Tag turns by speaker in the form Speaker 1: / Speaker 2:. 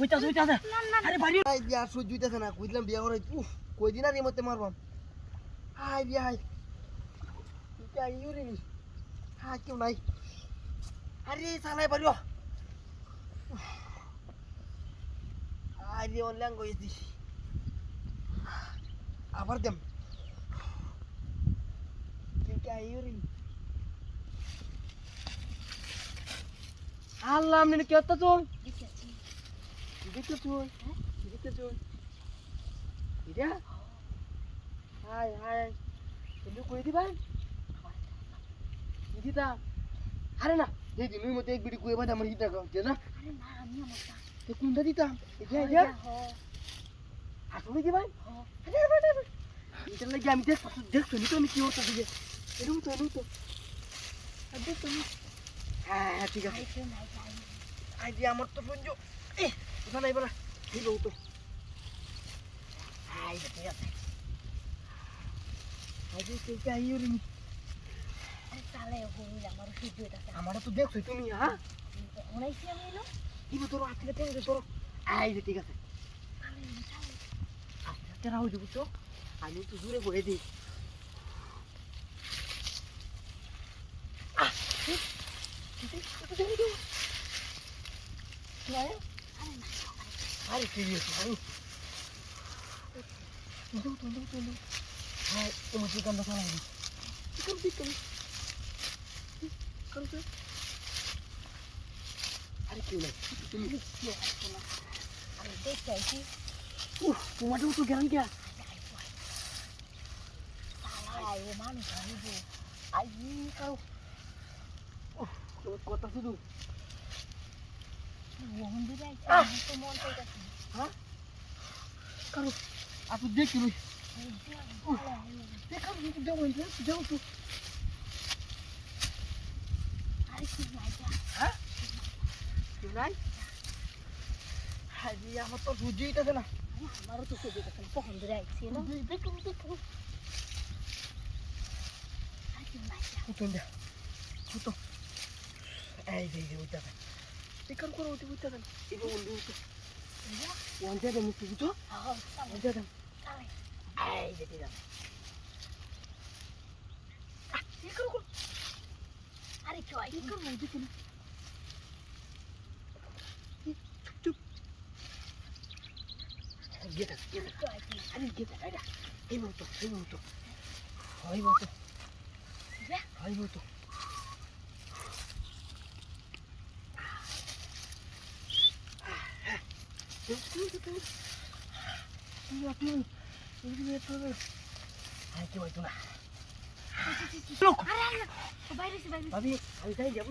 Speaker 1: হইতাছে আরে বাড়ি আই দিয়া সহ্য হইতাছে না কইলাম বিয়া করে উফ কই দিন আর মতে মারবাম হাই বিয়া হাই তুই আই ইউরি নি হাই কেউ নাই আরে সালাই বাড়িও আরে অনলাইন কইছি আবার দেম তুই আই ইউরি নি আল্লাহ আমনে কি হতো তুই দেখছো ইরা হাই হাই তুমি কই দিবা দিদা আরে না এই দিনের মধ্যে এক বিড়ি কইবা আমার হিটা গাউছে না
Speaker 2: আরে না আমি আমটা
Speaker 1: তো কোনটা দিতাম এটা এটা আসলে কি ভাই এটা লাগি আমি দেখছো নি তো আমি কি হতো দিবে এরকম তো আর দেখছো নি হ্যাঁ ঠিক আছে আই দি আমার তো সহ্য ওখানে নাই বলা ঠিক হতো আই ঠিক আছে আই দি কে আইরি নি
Speaker 2: আরে সালে হই আমার সহ্য হইতাছে
Speaker 1: আমারও তো দেখছো তুমি হ্যাঁ
Speaker 2: ওনাইছি আমি এলো
Speaker 1: কি তোর আজকে টেনে তোর আই দি ঠিক আছে আজকে রাও দিব তো আমি তো দূরে বয়ে দিই আরে কি হয়েছে আরে তুই হ্যাঁ তোমার কি গন্ধ খাওয়া হবে আরে কেউ নাই তুমি
Speaker 2: আমি দেখতে আইছি
Speaker 1: তোমারও তো জ্ঞান কে
Speaker 2: আই ও মানুষ আইবো আই কাউ
Speaker 1: তোমার কথা শুধু
Speaker 2: ওহন দিলে আইছে তো মন চাইতাছে
Speaker 1: হ্যাঁ কারো আপনি দেখি লই দেখা যাও তো
Speaker 2: আরে কি নাই
Speaker 1: হ্যাঁ কেউ নাই হাজি আমার তো বুঝিইতেছে না
Speaker 2: আমারও তো সহ্য হইতাছে না কখন ধরে আইছি এলো
Speaker 1: দেখো
Speaker 2: আর কি নাই
Speaker 1: কুতুন দে কুতো এই যে উঠতে চিকন করে উঠতে এই যে উঠতে ওয়ানটা দেন কুতো ওয়ানটা দেন এই যে ঠিক আছে চিকন করে
Speaker 2: আরে কি হয়
Speaker 1: চিকন উঠতে কেন চুপ গেটা আরে গেটা আইডা এই মতো হয় মতো
Speaker 2: বাইরে
Speaker 1: আমি যাই যাবো